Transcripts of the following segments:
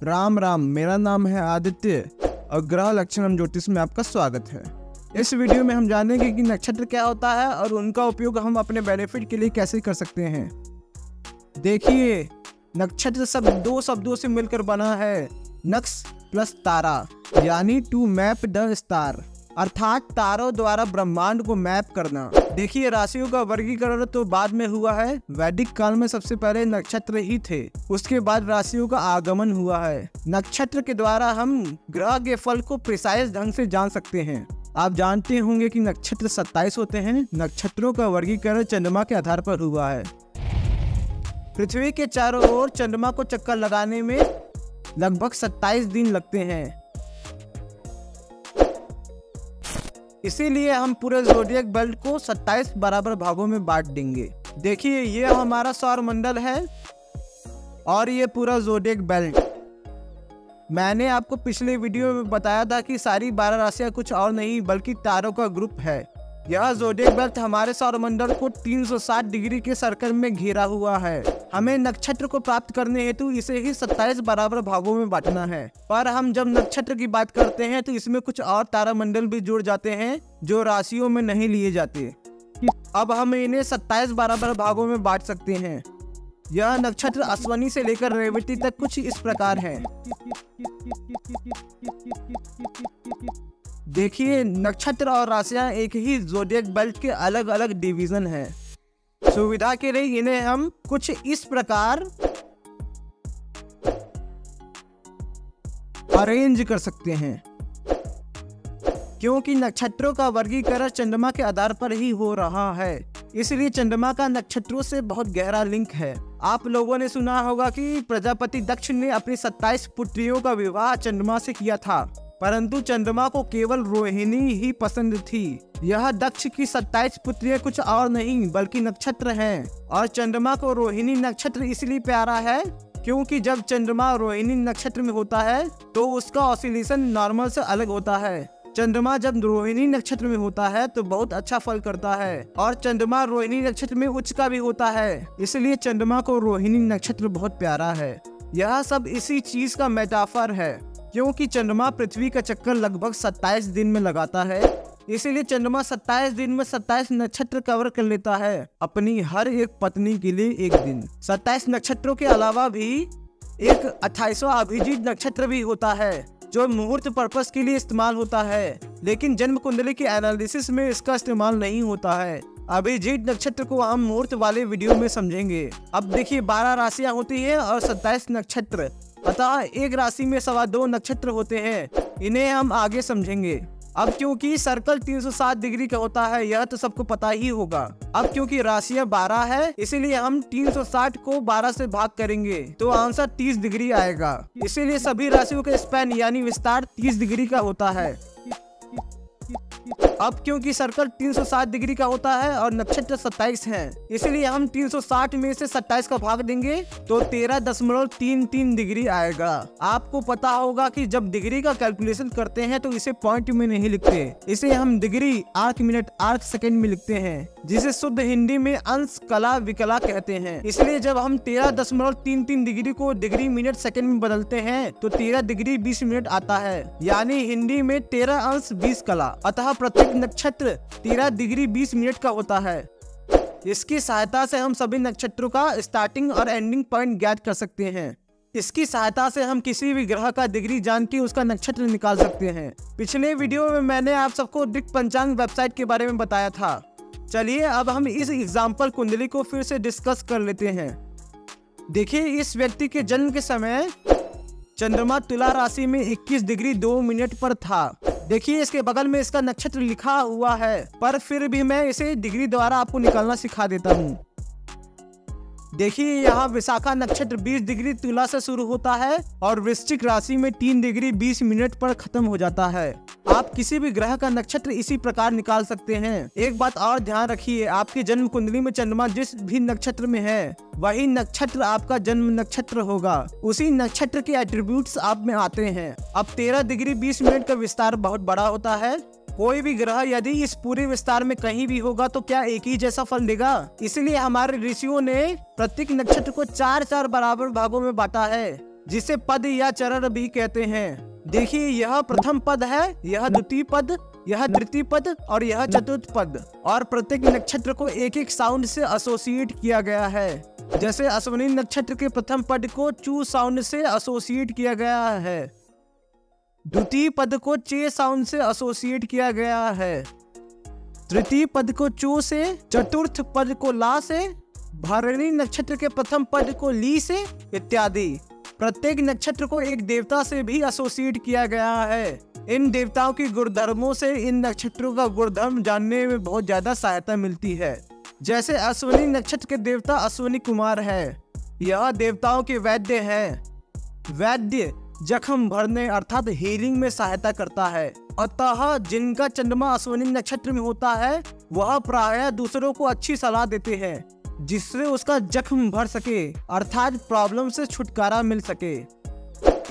राम राम, मेरा नाम है आदित्य और ग्रह लक्षणम ज्योतिष में आपका स्वागत है। इस वीडियो में हम जानेंगे कि नक्षत्र क्या होता है और उनका उपयोग हम अपने बेनिफिट के लिए कैसे कर सकते हैं। देखिए, नक्षत्र शब्द दो शब्दों से मिलकर बना है, नक्श प्लस तारा, यानी टू मैप द स्टार, अर्थात तारों द्वारा ब्रह्मांड को मैप करना। देखिए, राशियों का वर्गीकरण तो बाद में हुआ है। वैदिक काल में सबसे पहले नक्षत्र ही थे, उसके बाद राशियों का आगमन हुआ है। नक्षत्र के द्वारा हम ग्रह के फल को प्रिसाइज ढंग से जान सकते हैं। आप जानते होंगे कि नक्षत्र 27 होते हैं। नक्षत्रों का वर्गीकरण चंद्रमा के आधार पर हुआ है। पृथ्वी के चारों ओर चंद्रमा को चक्कर लगाने में लगभग 27 दिन लगते हैं। इसीलिए हम पूरे ज़ोडिएक बेल्ट को 27 बराबर भागों में बांट देंगे। देखिए, ये हमारा सौर मंडल है और ये पूरा ज़ोडिएक बेल्ट। मैंने आपको पिछले वीडियो में बताया था कि सारी 12 राशियां कुछ और नहीं बल्कि तारों का ग्रुप है। यह ज़ोडिएक बेल्ट हमारे सौर मंडल को 360 डिग्री के सर्कल में घेरा हुआ है। हमें नक्षत्र को प्राप्त करने हेतु इसे ही 27 बराबर भागों में बांटना है। पर हम जब नक्षत्र की बात करते हैं तो इसमें कुछ और तारामंडल भी जुड़ जाते हैं जो राशियों में नहीं लिए जाते। अब हम इन्हें 27 बराबर भागों में बांट सकते हैं। यह नक्षत्र अश्विनी से लेकर रेवती तक कुछ इस प्रकार है। देखिए, नक्षत्र और राशियां एक ही ज़ोडिएक बेल्ट के अलग अलग डिवीजन हैं। सुविधा के लिए इन्हें हम कुछ इस प्रकार अरेंज कर सकते हैं। क्योंकि नक्षत्रों का वर्गीकरण चंद्रमा के आधार पर ही हो रहा है, इसलिए चंद्रमा का नक्षत्रों से बहुत गहरा लिंक है। आप लोगों ने सुना होगा कि प्रजापति दक्ष ने अपनी 27 पुत्रियों का विवाह चंद्रमा से किया था, परंतु चंद्रमा को केवल रोहिणी ही पसंद थी। यह दक्ष की 27 पुत्रियां कुछ और नहीं बल्कि नक्षत्र हैं, और चंद्रमा को रोहिणी नक्षत्र इसलिए प्यारा है क्योंकि जब चंद्रमा रोहिणी नक्षत्र में होता है तो उसका ऑसिलेशन नॉर्मल से अलग होता है। चंद्रमा जब रोहिणी नक्षत्र में होता है तो बहुत अच्छा फल करता है, और चंद्रमा रोहिणी नक्षत्र में उच्च का भी होता है, इसलिए चंद्रमा को रोहिणी नक्षत्र बहुत प्यारा है। यह सब इसी चीज का मेटाफर है। क्योंकि चंद्रमा पृथ्वी का चक्कर लगभग 27 दिन में लगाता है, इसीलिए चंद्रमा 27 दिन में 27 नक्षत्र कवर कर लेता है अपनी हर एक पत्नी के लिए एक दिन। 27 नक्षत्रों के अलावा भी एक 28वां अभिजीत नक्षत्र भी होता है जो मुहूर्त पर्पस के लिए इस्तेमाल होता है, लेकिन जन्म कुंडली के एनालिसिस में इसका इस्तेमाल नहीं होता है। अभिजीत नक्षत्र को हम मुहूर्त वाले वीडियो में समझेंगे। अब देखिए, 12 राशियां होती हैं और 27 नक्षत्र, अतः एक राशि में 2.25 नक्षत्र होते हैं। इन्हें हम आगे समझेंगे। अब क्योंकि सर्कल 360 डिग्री का होता है, यह तो सबको पता ही होगा। अब क्योंकि राशियां 12 है, इसीलिए हम 360 को 12 से भाग करेंगे तो आंसर 30 डिग्री आएगा। इसीलिए सभी राशियों का स्पैन यानी विस्तार 30 डिग्री का होता है। अब क्योंकि सर्कल 360 डिग्री का होता है और नक्षत्र 27 हैं, इसलिए हम 360 में से 27 का भाग देंगे तो 13.33 डिग्री आएगा। आपको पता होगा कि जब डिग्री का कैलकुलेशन करते हैं तो इसे पॉइंट में नहीं लिखते, इसे हम degree, arc minute, arc second में लिखते हैं, जिसे शुद्ध हिंदी में अंश कला विकला कहते हैं। इसलिए जब हम 13.33 डिग्री को डिग्री मिनट सेकेंड में बदलते हैं तो 13 डिग्री 20 मिनट आता है, यानी हिंदी में 13 अंश 20 कला। अतः प्रत्येक नक्षत्र 13 डिग्री 20 मिनट का होता है। इसकी सहायता से हम सभी नक्षत्रों का स्टार्टिंग और एंडिंग पॉइंट ज्ञात कर सकते हैं। इसकी सहायता से हम किसी भी ग्रह का डिग्री जान के उसका नक्षत्र निकाल सकते हैं। पिछले वीडियो में मैंने आप सबको दिक् पंचांग वेबसाइट के बारे में बताया था। चलिए, अब हम इस एग्जाम्पल कुंडली को फिर से डिस्कस कर लेते हैं। देखिए, इस व्यक्ति के जन्म के समय चंद्रमा तुला राशि में 21 डिग्री 2 मिनट पर था। देखिए, इसके बगल में इसका नक्षत्र लिखा हुआ है, पर फिर भी मैं इसे डिग्री द्वारा आपको निकालना सिखा देता हूँ। देखिए, यहाँ विशाखा नक्षत्र 20 डिग्री तुला से शुरू होता है और वृश्चिक राशि में 3 डिग्री 20 मिनट पर खत्म हो जाता है। आप किसी भी ग्रह का नक्षत्र इसी प्रकार निकाल सकते हैं। एक बात और ध्यान रखिए, आपकी जन्म कुंडली में चंद्रमा जिस भी नक्षत्र में है वही नक्षत्र आपका जन्म नक्षत्र होगा, उसी नक्षत्र के एट्रीब्यूट्स आप में आते हैं। अब 13 डिग्री 20 मिनट का विस्तार बहुत बड़ा होता है। कोई भी ग्रह यदि इस पूरे विस्तार में कहीं भी होगा तो क्या एक ही जैसा फल देगा? इसलिए हमारे ऋषियों ने प्रत्येक नक्षत्र को 4-4 बराबर भागों में बांटा है। जिसे पद या चरण भी कहते हैं। देखिए, यह प्रथम पद है, यह द्वितीय पद, यह तृतीय पद और यह चतुर्थ पद। और प्रत्येक नक्षत्र को एक एक साउंड से एसोसिएट किया गया है। जैसे अश्विनी नक्षत्र के प्रथम पद को चू साउंड से एसोसिएट किया गया है, द्वितीय पद को चे साउंड से एसोसिएट किया गया है, तृतीय पद को चू से, चतुर्थ पद को ला से, भरणी नक्षत्र के प्रथम पद को ली से, इत्यादि। प्रत्येक नक्षत्र को एक देवता से भी एसोसिएट किया गया है। इन देवताओं की गुणधर्मों से इन नक्षत्रों का गुणधर्म जानने में बहुत ज्यादा सहायता मिलती है। जैसे अश्विनी नक्षत्र के देवता अश्विनी कुमार है, यह देवताओं के वैद्य हैं। वैद्य जख्म भरने अर्थात हीलिंग में सहायता करता है। अतः जिनका चंद्रमा अश्विनी नक्षत्र में होता है वह प्रायः दूसरों को अच्छी सलाह देते हैं, जिससे उसका जख्म भर सके अर्थात प्रॉब्लम से छुटकारा मिल सके।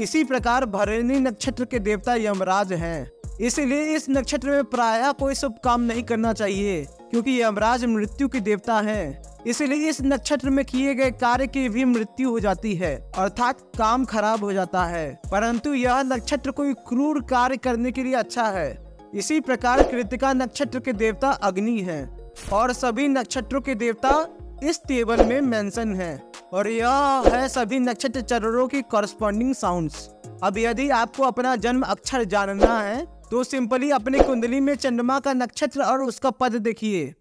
इसी प्रकार भरणी नक्षत्र के देवता यमराज हैं। इसलिए इस नक्षत्र में प्रायः कोई शुभ काम नहीं करना चाहिए, क्योंकि यमराज मृत्यु के देवता हैं। इसलिए इस नक्षत्र में किए गए कार्य की भी मृत्यु हो जाती है, अर्थात काम खराब हो जाता है। परंतु यह नक्षत्र कोई क्रूर कार्य करने के लिए अच्छा है। इसी प्रकार कृतिका नक्षत्र के देवता अग्नि हैं और सभी नक्षत्रों के देवता इस टेबल में मेंशन है। और यह है सभी नक्षत्र चरणों की कॉरस्पॉन्डिंग साउंड्स। अब यदि आपको अपना जन्म अक्षर जानना है तो सिंपली अपनी कुंडली में चंद्रमा का नक्षत्र और उसका पद देखिए।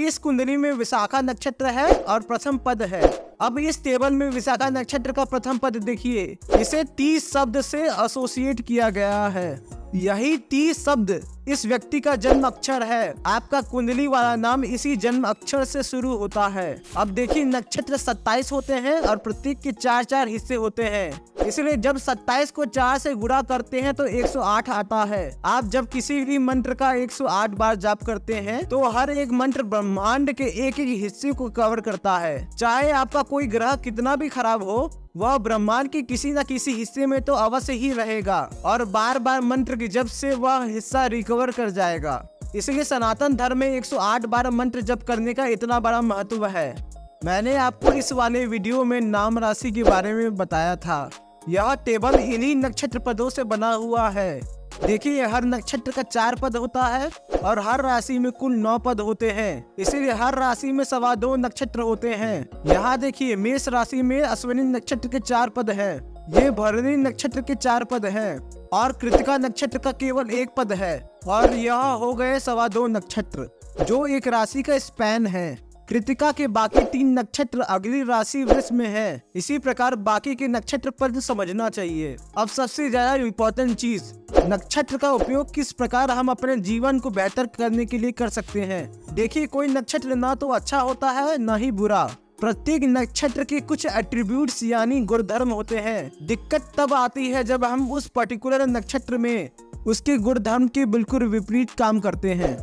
इस कुंडली में विशाखा नक्षत्र है और प्रथम पद है। अब इस टेबल में विशाखा नक्षत्र का प्रथम पद देखिए, इसे 30 शब्द से एसोसिएट किया गया है। यही 30 शब्द इस व्यक्ति का जन्म अक्षर है। आपका कुंडली वाला नाम इसी जन्म अक्षर से शुरू होता है। अब देखिए, नक्षत्र 27 होते हैं और प्रत्येक के 4-4 हिस्से होते हैं। इसलिए जब 27 को 4 से गुणा करते हैं तो 108 आता है। आप जब किसी भी मंत्र का 108 बार जाप करते हैं तो हर एक मंत्र ब्रह्मांड के एक एक हिस्से को कवर करता है। चाहे आपका कोई ग्रह कितना भी खराब हो, वह ब्रह्मांड के किसी न किसी हिस्से में तो अवश्य ही रहेगा और बार बार मंत्र की जप से वह हिस्सा रिकवर कर जाएगा। इसलिए सनातन धर्म में 108 बार मंत्र जप करने का इतना बड़ा महत्व है। मैंने आपको इस वाले वीडियो में नाम राशि के बारे में बताया था। यह टेबल इन्हीं नक्षत्र पदों से बना हुआ है। देखिए, हर नक्षत्र का 4 पद होता है और हर राशि में कुल 9 पद होते हैं। इसीलिए हर राशि में 2.25 नक्षत्र होते हैं। यहाँ देखिए, मेष राशि में अश्विनी नक्षत्र के 4 पद हैं, ये भरणी नक्षत्र के 4 पद हैं और कृतिका नक्षत्र का केवल 1 पद है। और यह हो गए 2.25 नक्षत्र जो एक राशि का स्पैन है। कृतिका के बाकी 3 नक्षत्र अगली राशि वृष में है। इसी प्रकार बाकी के नक्षत्र पद समझना चाहिए। अब सबसे ज्यादा इम्पोर्टेंट चीज, नक्षत्र का उपयोग किस प्रकार हम अपने जीवन को बेहतर करने के लिए कर सकते हैं। देखिए, कोई नक्षत्र ना तो अच्छा होता है ना ही बुरा। प्रत्येक नक्षत्र के कुछ एट्रीब्यूट्स यानी गुणधर्म होते हैं। दिक्कत तब आती है जब हम उस पर्टिकुलर नक्षत्र में उसके गुणधर्म के बिल्कुल विपरीत काम करते हैं।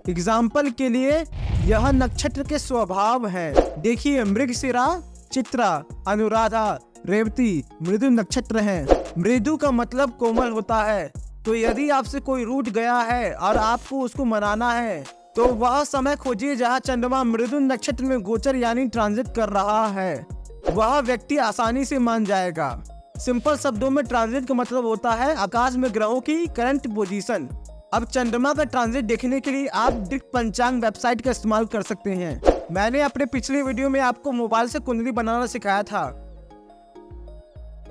एग्जाम्पल के लिए यह नक्षत्र के स्वभाव हैं। देखिए, मृगशिरा, चित्रा, अनुराधा, रेवती मृदु नक्षत्र हैं। मृदु का मतलब कोमल होता है। तो यदि आपसे कोई रूठ गया है और आपको उसको मनाना है तो वह समय खोजिए जहां चंद्रमा मृदु नक्षत्र में गोचर यानी ट्रांजिट कर रहा है। वह व्यक्ति आसानी से मान जाएगा। सिंपल शब्दों में ट्रांजिट का मतलब होता है आकाश में ग्रहों की करंट पोजीशन। अब चंद्रमा का ट्रांजिट देखने के लिए आप दिक् पंचांग वेबसाइट का इस्तेमाल कर सकते हैं। मैंने अपने पिछले वीडियो में आपको मोबाइल से कुंडली बनाना सिखाया था।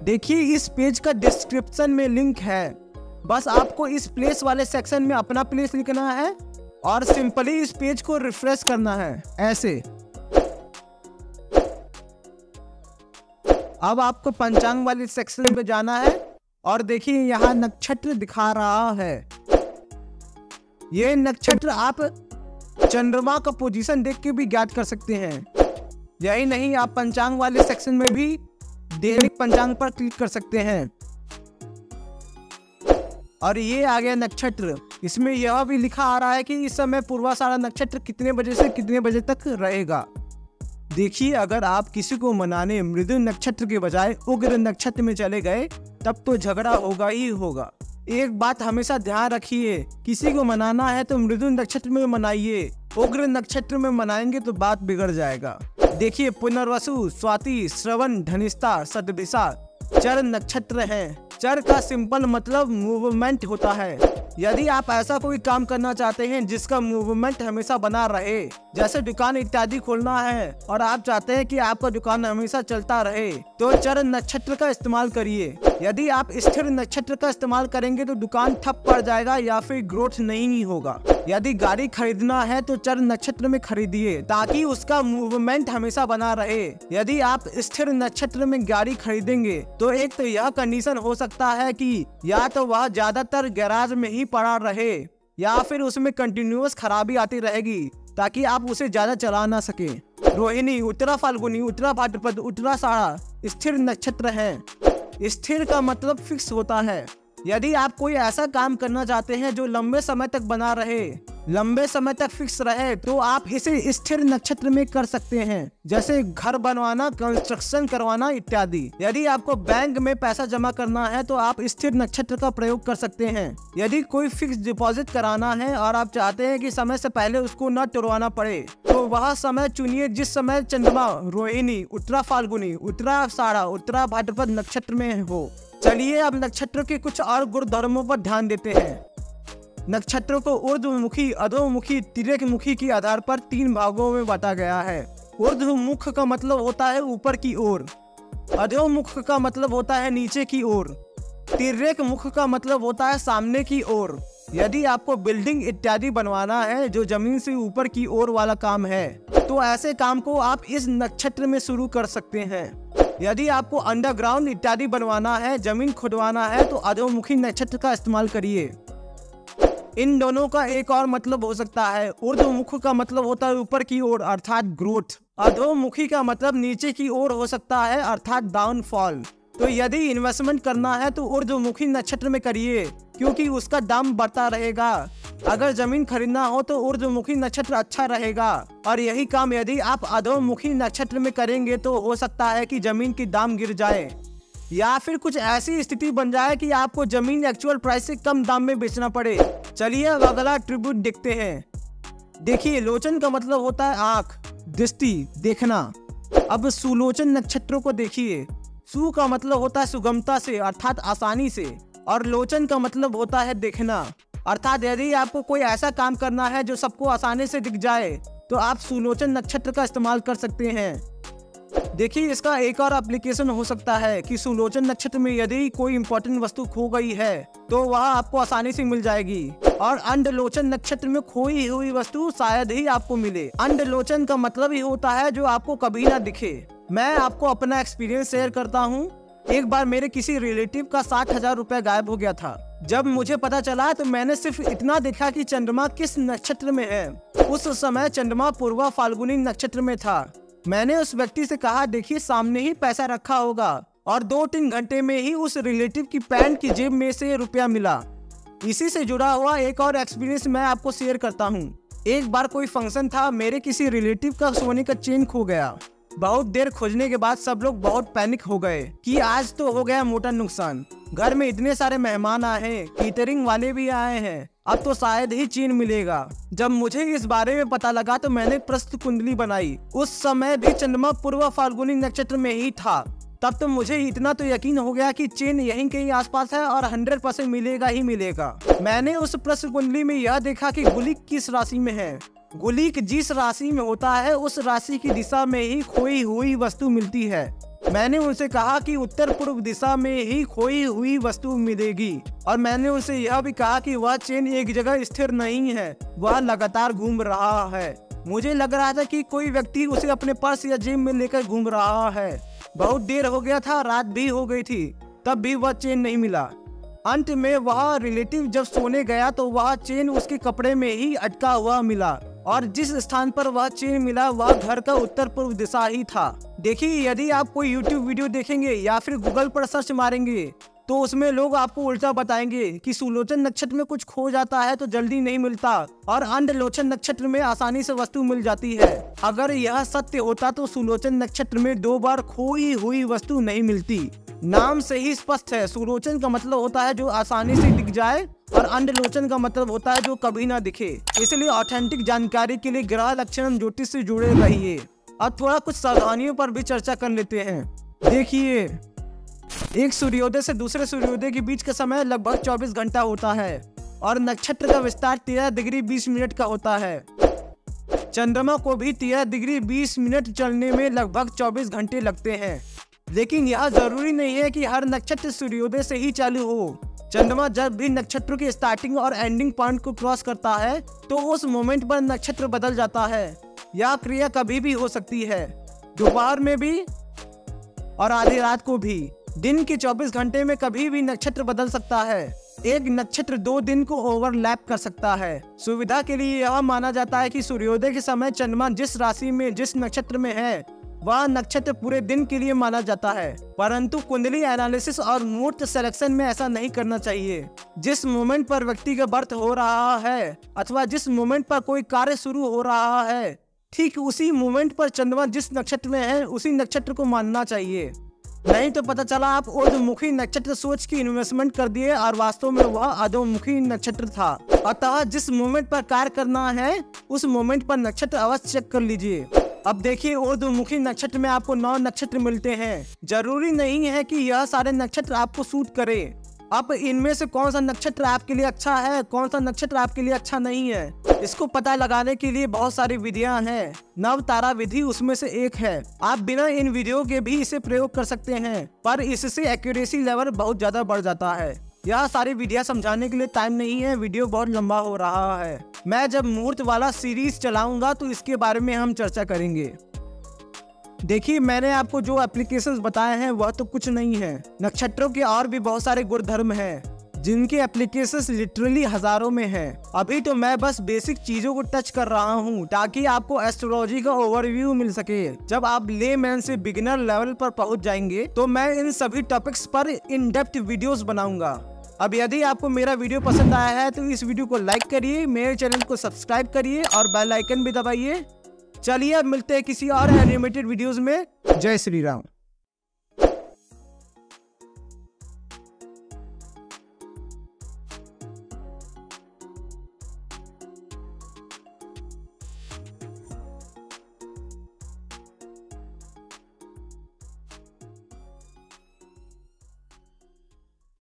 देखिए, इस पेज का डिस्क्रिप्शन में लिंक है। बस आपको इस प्लेस वाले सेक्शन में अपना प्लेस लिखना है और सिंपली इस पेज को रिफ्रेश करना है ऐसे। अब आपको पंचांग वाले सेक्शन में जाना है और देखिए, यहाँ नक्षत्र दिखा रहा है। ये नक्षत्र आप चंद्रमा का पोजीशन देख के भी ज्ञात कर सकते हैं। यही नहीं, आप पंचांग वाले सेक्शन में भी दैनिक पंचांग पर क्लिक कर सकते हैं। और ये आ गया नक्षत्र। इसमें यह भी लिखा आ रहा है कि इस समय पूर्वाषाढ़ा नक्षत्र कितने बजे से कितने बजे तक रहेगा। देखिए, अगर आप किसी को मनाने मृदु नक्षत्र के बजाय उग्र नक्षत्र में चले गए तब तो झगड़ा होगा ही होगा। एक बात हमेशा ध्यान रखिए, किसी को मनाना है तो मृदु नक्षत्र में मनाइए। उग्र नक्षत्र में मनाएंगे तो बात बिगड़ जाएगा। देखिए, पुनर्वसु, स्वाति, श्रवण, धनिष्ठा, शतभिषा चर नक्षत्र हैं। चर का सिंपल मतलब मूवमेंट होता है। यदि आप ऐसा कोई काम करना चाहते हैं जिसका मूवमेंट हमेशा बना रहे, जैसे दुकान इत्यादि खोलना है और आप चाहते हैं कि आपका दुकान हमेशा चलता रहे, तो चर नक्षत्र का इस्तेमाल करिए। यदि आप स्थिर नक्षत्र का इस्तेमाल करेंगे तो दुकान ठप पड़ जाएगा या फिर ग्रोथ नहीं होगा। यदि गाड़ी खरीदना है तो चर नक्षत्र में खरीदिए ताकि उसका मूवमेंट हमेशा बना रहे। यदि आप स्थिर नक्षत्र में गाड़ी खरीदेंगे तो एक तो यह कंडीशन हो सकता है कि या तो वह ज्यादातर गैराज में ही पड़ा रहे या फिर उसमें कंटिन्यूअस खराबी आती रहेगी ताकि आप उसे ज्यादा चला ना सके। रोहिणी, उत्तरा फाल्गुनी, उत्तरा भाद्रपद, उत्तराषाढ़ स्थिर नक्षत्र हैं। स्थिर का मतलब फिक्स होता है। यदि आप कोई ऐसा काम करना चाहते हैं जो लंबे समय तक बना रहे, लंबे समय तक फिक्स रहे, तो आप इसे स्थिर नक्षत्र में कर सकते हैं, जैसे घर बनवाना, कंस्ट्रक्शन करवाना इत्यादि। यदि आपको बैंक में पैसा जमा करना है तो आप स्थिर नक्षत्र का प्रयोग कर सकते हैं। यदि कोई फिक्स डिपॉजिट कराना है और आप चाहते हैं कि समय से पहले उसको न तोड़वाना पड़े, तो वह समय चुनिए जिस समय चंद्रमा रोहिणी, उत्तरा फाल्गुनी, उत्तराषाढ़, उत्तरा भाद्रपद नक्षत्र में हो। चलिए अब नक्षत्र के कुछ और गुण धर्मों पर ध्यान देते हैं। नक्षत्रों को ऊर्ध्वमुखी, अधोमुखी, तिर्यकमुखी के आधार पर 3 भागों में बांटा गया है। ऊर्ध्वमुख का मतलब होता है ऊपर की ओर, अधोमुख का मतलब होता है नीचे की ओर, तिर्यकमुख का मतलब होता है सामने की ओर। यदि आपको बिल्डिंग इत्यादि बनवाना है जो जमीन से ऊपर की ओर वाला काम है, तो ऐसे काम को आप इस नक्षत्र में शुरू कर सकते हैं। यदि आपको अंडरग्राउंड इत्यादि बनवाना है, जमीन खुदवाना है, तो अधोमुखी नक्षत्र का इस्तेमाल करिए। इन दोनों का एक और मतलब हो सकता है। ऊर्ध्वमुख का मतलब होता है ऊपर की ओर अर्थात ग्रोथ, अधोमुखी का मतलब नीचे की ओर हो सकता है अर्थात डाउनफॉल। तो यदि इन्वेस्टमेंट करना है तो ऊर्ध्वमुखी नक्षत्र में करिए क्योंकि उसका दाम बढ़ता रहेगा। अगर जमीन खरीदना हो तो ऊर्ध्वमुखी नक्षत्र अच्छा रहेगा, और यही काम यदि आप अधोमुखी नक्षत्र में करेंगे तो हो सकता है कि जमीन की दाम गिर जाए या फिर कुछ ऐसी स्थिति बन जाए कि आपको जमीन एक्चुअल प्राइस से कम दाम में बेचना पड़े। चलिए अब अगला ट्रिब्यूट देखते हैं। देखिए, लोचन का मतलब होता है आँख, दृष्टि, देखना। अब सुलोचन नक्षत्रों को देखिए। सु का मतलब होता है सुगमता से अर्थात आसानी से, और लोचन का मतलब होता है देखना, अर्थात यदि आपको कोई ऐसा काम करना है जो सबको आसानी से दिख जाए तो आप सुलोचन नक्षत्र का इस्तेमाल कर सकते हैं। देखिए, इसका एक और एप्लीकेशन हो सकता है कि सुलोचन नक्षत्र में यदि कोई इंपॉर्टेंट वस्तु खो गई है तो वह आपको आसानी से मिल जाएगी, और अंडलोचन नक्षत्र में खोई हुई वस्तु शायद ही आपको मिले। अंडलोचन का मतलब ही होता है जो आपको कभी ना दिखे। मैं आपको अपना एक्सपीरियंस शेयर करता हूँ। एक बार मेरे किसी रिलेटिव का 60,000 रुपए गायब हो गया था। जब मुझे पता चला तो मैंने सिर्फ इतना देखा कि चंद्रमा किस नक्षत्र में है। उस समय चंद्रमा पूर्वा फाल्गुनी नक्षत्र में था। मैंने उस व्यक्ति से कहा, देखिए सामने ही पैसा रखा होगा, और 2-3 घंटे में ही उस रिलेटिव की पैंट की जेब में से रुपया मिला। इसी से जुड़ा हुआ एक और एक्सपीरियंस मैं आपको शेयर करता हूँ। एक बार कोई फंक्शन था, मेरे किसी रिलेटिव का सोने का चेन खो गया। बहुत देर खोजने के बाद सब लोग बहुत पैनिक हो गए कि आज तो हो गया मोटा नुकसान। घर में इतने सारे मेहमान आए हैं, केटरिंग वाले भी आए हैं, अब तो शायद ही चेन मिलेगा। जब मुझे इस बारे में पता लगा तो मैंने प्रश्न कुंडली बनाई। उस समय भी चंद्रमा पूर्व फाल्गुनी नक्षत्र में ही था। तब तो मुझे इतना तो यकीन हो गया कि चेन यहीं कहीं आसपास है और 100% मिलेगा ही मिलेगा। मैंने उस प्रश्न कुंडली में यह देखा कि गुलिक किस राशि में है। गुलिक जिस राशि में होता है उस राशि की दिशा में ही खोई हुई वस्तु मिलती है। मैंने उनसे कहा कि उत्तर पूर्व दिशा में ही खोई हुई वस्तु मिलेगी, और मैंने उनसे यह भी कहा कि वह चेन एक जगह स्थिर नहीं है, वह लगातार घूम रहा है। मुझे लग रहा था कि कोई व्यक्ति उसे अपने पर्स या जेब में लेकर घूम रहा है। बहुत देर हो गया था, रात भी हो गई थी, तब भी वह चेन नहीं मिला। अंत में वह रिलेटिव जब सोने गया तो वह चेन उसके कपड़े में ही अटका हुआ मिला, और जिस स्थान पर वह चेन मिला वह घर का उत्तर पूर्व दिशा ही था। देखिए, यदि आप कोई YouTube वीडियो देखेंगे या फिर गूगल पर सर्च मारेंगे तो उसमें लोग आपको उल्टा बताएंगे कि सुलोचन नक्षत्र में कुछ खो जाता है तो जल्दी नहीं मिलता, और अंडलोचन नक्षत्र में आसानी से वस्तु मिल जाती है। अगर यह सत्य होता तो सुलोचन नक्षत्र में 2 बार खोई हुई वस्तु नहीं मिलती। नाम से ही स्पष्ट है, सुलोचन का मतलब होता है जो आसानी से दिख जाए, और अंडलोचन का मतलब होता है जो कभी ना दिखे। इसलिए ऑथेंटिक जानकारी के लिए ग्रह लक्षण ज्योतिष से जुड़े रहिए। अब थोड़ा कुछ सावधानियों पर भी चर्चा कर लेते हैं। देखिए, एक सूर्योदय से दूसरे सूर्योदय के बीच का समय लगभग 24 घंटा होता है और नक्षत्र का विस्तार 13 डिग्री 20 मिनट का होता है। चंद्रमा को भी 13 डिग्री 20 मिनट चलने में लगभग 24 घंटे लगते हैं। लेकिन यह जरूरी नहीं है कि हर नक्षत्र सूर्योदय से ही चालू हो। चंद्रमा जब भी नक्षत्रों के स्टार्टिंग और एंडिंग पॉइंट को क्रॉस करता है तो उस मोमेंट पर नक्षत्र बदल जाता है। यह क्रिया कभी भी हो सकती है, दोपहर में भी और आधी रात को भी। दिन के 24 घंटे में कभी भी नक्षत्र बदल सकता है। एक नक्षत्र 2 दिन को ओवरलैप कर सकता है। सुविधा के लिए यह माना जाता है कि सूर्योदय के समय चंद्रमा जिस राशि में जिस नक्षत्र में है वह नक्षत्र पूरे दिन के लिए माना जाता है। परंतु कुंडली एनालिसिस और मुहूर्त सिलेक्शन में ऐसा नहीं करना चाहिए। जिस मोमेंट पर व्यक्ति का बर्थ हो रहा है अथवा जिस मोमेंट पर कोई कार्य शुरू हो रहा है, ठीक उसी मोमेंट पर चंद्रमा जिस नक्षत्र में है उसी नक्षत्र को मानना चाहिए। नहीं तो पता चला आप ऊर्ध्वमुखी नक्षत्र सोच की इन्वेस्टमेंट कर दिए और वास्तव में वह अधोमुखी नक्षत्र था। अतः जिस मोमेंट पर कार्य करना है उस मोमेंट पर नक्षत्र अवश्य चेक कर लीजिए। अब देखिए, ऊर्ध्वमुखी नक्षत्र में आपको 9 नक्षत्र मिलते हैं। जरूरी नहीं है कि यह सारे नक्षत्र आपको सूट करे। अब इनमें से कौन सा नक्षत्र आपके लिए अच्छा है, कौन सा नक्षत्र आपके लिए अच्छा नहीं है, इसको पता लगाने के लिए बहुत सारी विधियां हैं। नव तारा विधि उसमें से एक है। आप बिना इन विधियों के भी इसे प्रयोग कर सकते हैं, पर इससे एक्यूरेसी लेवल बहुत ज्यादा बढ़ जाता है। यह सारी विधियां समझाने के लिए टाइम नहीं है, वीडियो बहुत लंबा हो रहा है। मैं जब मुहूर्त वाला सीरीज चलाऊंगा तो इसके बारे में हम चर्चा करेंगे। देखिए, मैंने आपको जो एप्लीकेशंस बताए हैं वह तो कुछ नहीं है। नक्षत्रों के और भी बहुत सारे गुणधर्म हैं जिनके एप्लीकेशंस लिटरली हजारों में हैं। अभी तो मैं बस बेसिक चीजों को टच कर रहा हूं ताकि आपको एस्ट्रोलॉजी का ओवरव्यू मिल सके। जब आप लेमैन से बिगिनर लेवल पर पहुंच जाएंगे तो मैं इन सभी टॉपिक्स पर इन डेप्थ वीडियोस बनाऊंगा। अब यदि आपको मेरा वीडियो पसंद आया है तो इस वीडियो को लाइक करिए, मेरे चैनल को सब्सक्राइब करिए और बेल आइकन भी दबाइए। चलिए अब मिलते हैं किसी और एनिमेटेड वीडियोस में। जय श्री राम।